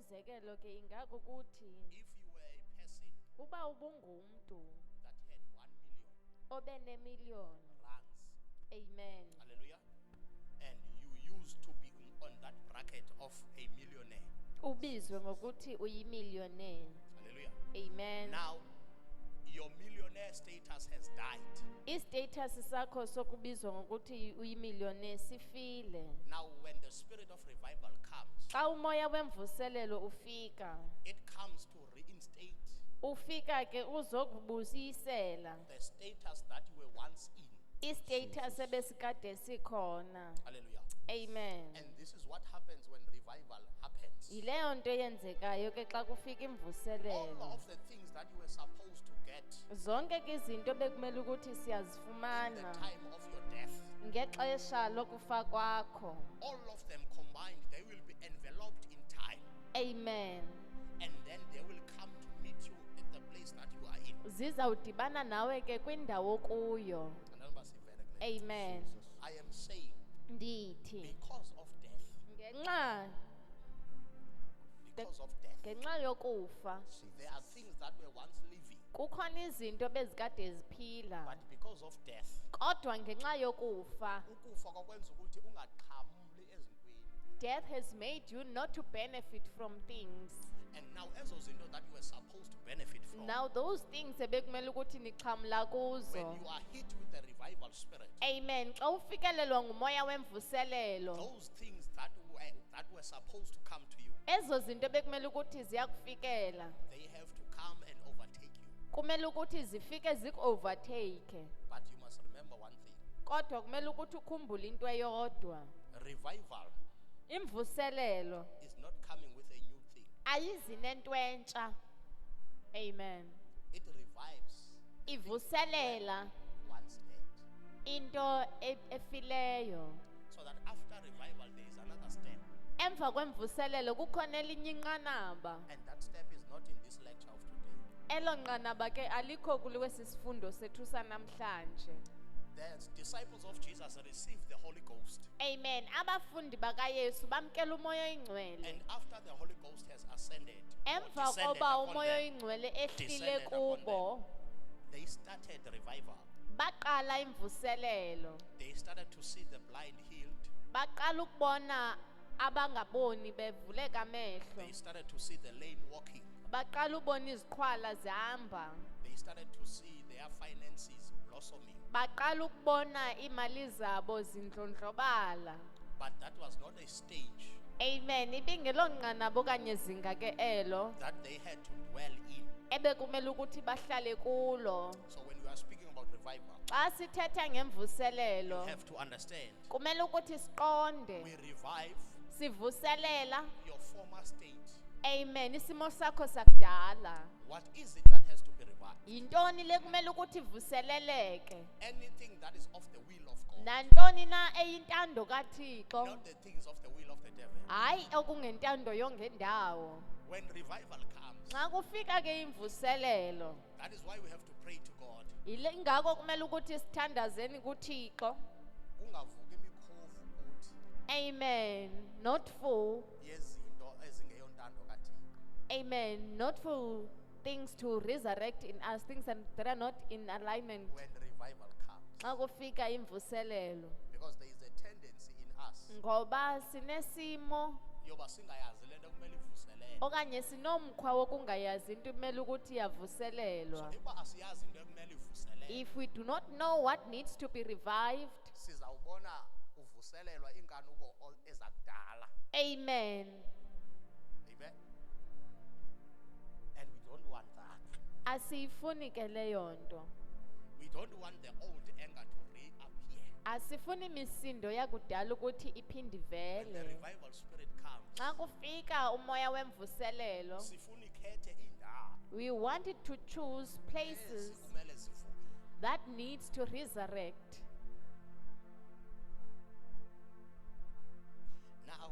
umzekelo ke ingakukuthi if you were a person uba ubungumntu that had 1 million obe nemiliyoni. rands, Amen. hallelujah, and you used to be on that bracket of a millionaire, Ubizwe ngokuthi uyimillionaire. hallelujah. Amen. Now, your millionaire status has died. Istatus sakho sokubizwa ngokuthi uyimillionaire sifile. Now, when the spirit of revival comes, Xa umoya wemvuselelo ufika, it comes to reinstate ufika ke uzokubusisela the status that you were once in, istatus ebesikade sikhona. hallelujah. Amen. And this is what happens when revival happens. Yileyo nto yenzekayo ke xa kufika All imvuselelo. of the things that you were supposed to get Zonke ke izinto bekumele ukuthi in the siyazifumana time of your death, ngexesha lokufa kwakho. all of them combined, they will be enveloped in time, Amen. and then they will come to meet you at the place that you are in. Zizawudibana nawe ke kwindawo kuyo. And I must say very clearly, Amen. I am saying Ndithi because of death, ngenxa because of death, ngenxa yokufa there are things that were once living, kukhona izinto bezikade ziphila, but because of death, kodwa ngenxa yokufa, ukufa kwakwenza ukuthi ungaqhamuli ezintweni. death has made you not to benefit from things. And now ezo zinto that you were supposed to benefit from, Now those things ebekumele ukuthi nixhamla kuzo. when you are hit with the revival spirit, Amen. Xa ufikelelwa ngumoya wemvuselelo, those things that were supposed to come to you, ezo zinto bekumele ukuthi ziyakufikela, they have to come and overtake you. kumele ukuthi zifike zikuovertake. But you must remember one thing: Kodwa kumele ukuthi ukhumbule into eyodwa. revival Imvuselelo is not coming with a new thing. ayizi nento entsha. Amen. It revives Ivuselela once dead, into efileyo. so that after revival there is another step, Emva kwemvuselelo kukhona elinye inqanaba. and that step is not in this lecture of today. Elo nqanaba ke alikho kuliwesi sifundo sethu sanamhlanje. The disciples of Jesus received the Holy Ghost, Amen. Abafundi bakaYesu bamkela umoya oyingcwele. and after the Holy Ghost has ascended, or Emva descended koba upon umoya them, oyingcwele ehlile descended upon kubo, they started revival. baqala imvuselelo. They started to see the blind healed. Baqala ukubona abangaboni bevuleka amehlo. They started to see the lame walking. Baqala ubona iziqhwala zihamba. They started to see their finances blossoming. Baqala ukubona imali zabo zindlondlobala. But that was not a stage Amen. Ibingelo nqanaba okanye zinga ke elo that they had to dwell in. ebekumele ukuthi bahlale kulo. So when we are speaking about revival, Xa sithetha you ngemvuselelo, have to understand, kumele ukuthi siqonde we revive sivuselela. your former state. Amen. Isimo sakho sakudala. What is it that has to be revived? Yintoni le kumele ukuthi ivuseleleke? Anything that is of the will of God, Nantoni na eyintando kaThixo, not the things of the will of the devil. hayi okungentando yongendawo. When revival comes, Xa kufika ke imvuselelo, that is why we have to pray to God. yile ngako kumele ukuthi sithandazeni kuThixo. Ungavuki imikhovu uthi Amen. Not for yezinto ezingeyontando kaThixo. Amen. Not for things to resurrect in us, things that are not in alignment. When revival comes, Xa kufika imvuselelo, because there is a tendency in us ngoba sinesimo yoba singayazi lento kumele ivuselele. okanye sinomkhwa wokungayazi into kumele ukuthi So iyavuselelwa. iba asiyazi into ekumele ivuselele, If we do not know what needs to be revived, sizawubona uvuselelwa inkanuko ezakudala. amen, Amen. And we don't want that. asiyifuni ke leyo nto. We don't want the old anger to reappear. Asifuni imisindo yakudala ukuthi iphinde When the ivele. revival spirit comes, Xa kufika umoya wemvuselelo, sifuna ikhethe indawo we wanted to choose places ezikumele zivukile. that needs to resurrect. Now,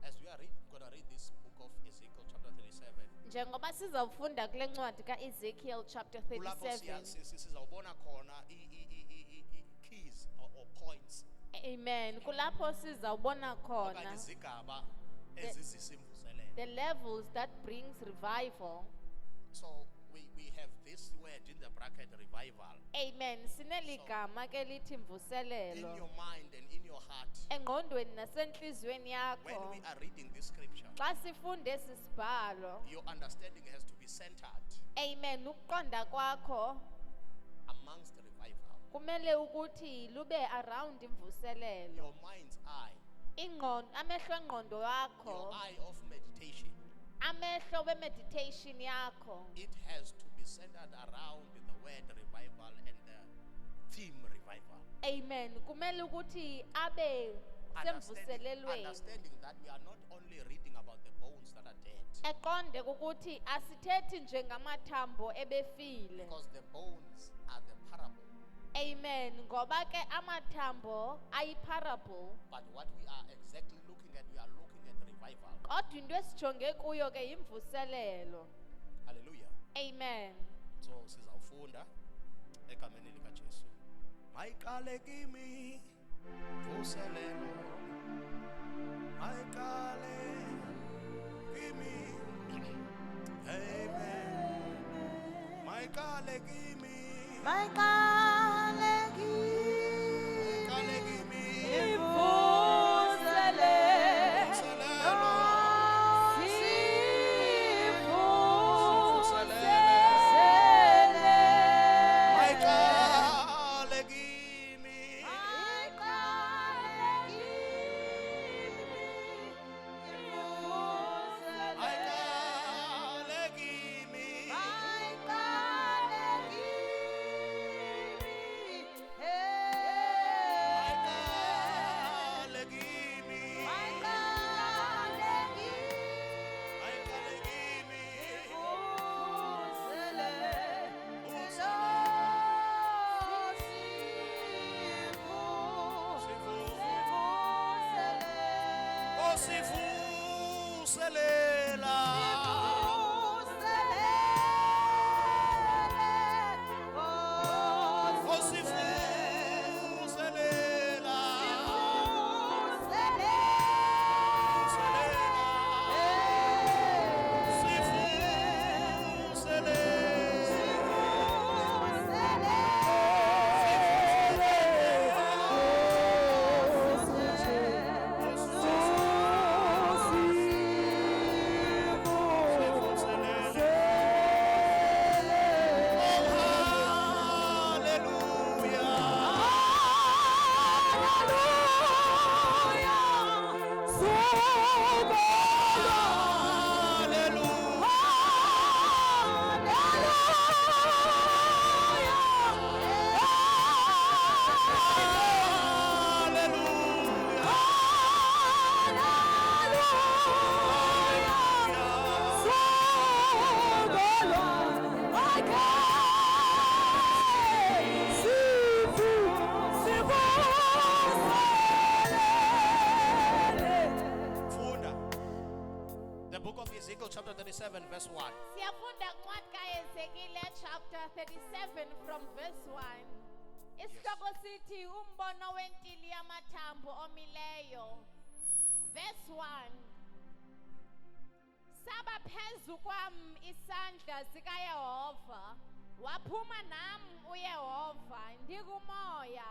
as we are going to read this book of Ezekiel chapter 37, Njengoba sizawufunda kule ncwadi kaEzekiel chapter kulapho 37. sizawubona khona keys or points Amen. Kulapho sizawubona okanye khona izigaba ezizisimvuselelo. the levels that brings revival. So we have this word in the bracket, revival, Amen. Sineligama ke lithi in mvuselelo. your mind and in your heart. Engqondweni nasenhlizweni When yakho. we are reading this scripture, Xa sifunde esi sibhalo. your understanding has to be centered Amen. Ukuqonda kwakho amongst revival. kumele ukuthi lube around imvuselelo. Your mind's eye, Amehlo engqondo your yakho, eye of meditation, amehlo we-meditation yakho. it has to be centered around the word revival and the theme revival. Amen. Kumele ukuthi abe semvuselelweni. Understanding that we are not only reading about the bones that are dead, Eqonde ukuthi asithethi nje ngamathambo ebefile. because the bones are the parable. Amen. Ngoba ke amathambo ayi-parable. But what we are exactly looking at, we are looking at revival. Kodwa into esijonge kuyo ke yimvuselelo. Hallelujah. Amen. So sizawufunda egameni likaJesu. Mayiqale kimi vuselelo. Mayiqale kimi. Amen. Mayiqale kimi. Mayiqale kimi. Mayiqale kimi. Mayiqale kimi. Mayiqale kimi. Mayiqale kimi. Osivuselela. Osivuselela. Funda. The book of Ezekiel chapter 37 verse 1. Siyafunda kuncwadi kaEzekile chapter 37 from verse 1. Isihloko sithi umbono wentili yamathambo omileyo. Verse 1. Saba phezu kwam isandla sikaYehova, waphuma nam uYehova ndikumoya,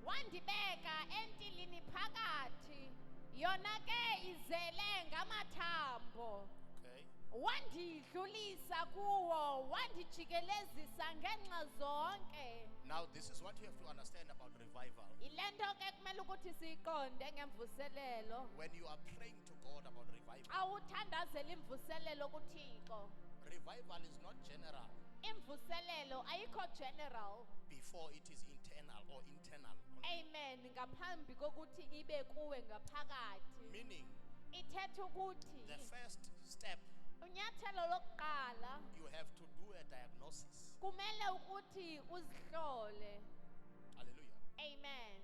wandibeka entilini phakathi, yona ke izele ngamathambo. Okay. Wandidlulisa kuwo, wandijikelezisa ngenxa zonke. Now this is what you have to understand about revival. Ilento ke kumele ukuthi siyiqonde ngemvuselelo. When you are praying to God about revival, Awuthandazela imvuselelo kuThixo. revival is not general Imvuselelo ayikho general. before it is internal or internal only. Amen. Ngaphambi kokuthi ibe kuwe ngaphakathi. Meaning, Ithetha ukuthi the first step, unyathelo lokuqala you have to do a diagnosis. kumele ukuthi uzihlole. Hallelujah. Amen.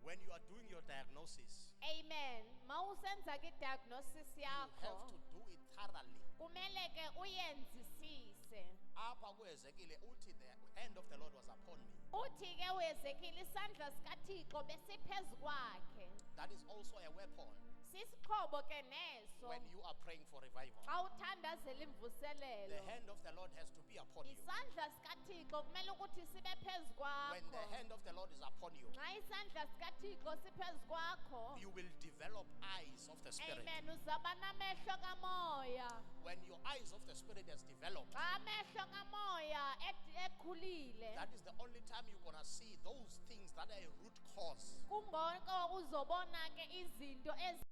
When you are doing your diagnosis, Amen. Mawusenza ke diagnosis you have yakho, to do it thoroughly. kumele ke uyenzisise. Apha kuEzekile uthi the hand of the Lord was upon me. Uthi ke uEzekile isandla sikaThixo besiphezu kwakhe. That is also a weapon Sisixhobo ke neso. when you are praying for revival. Xa uthandazela The imvuselelo. hand of the Lord has to be upon you. Isandla sikaThixo kumele ukuthi sibe phezu When the kwakho. hand of the Lord is upon you, Xa isandla sikaThixo siphezu kwakho. you will develop eyes of the Spirit. Amen. Uzaba namehlo kamoya. When your eyes of the Spirit has developed, Xa amehlo kamoya ekhulile. that is the only time you're going to see those things that are a root cause Kungoko uzobona ke izinto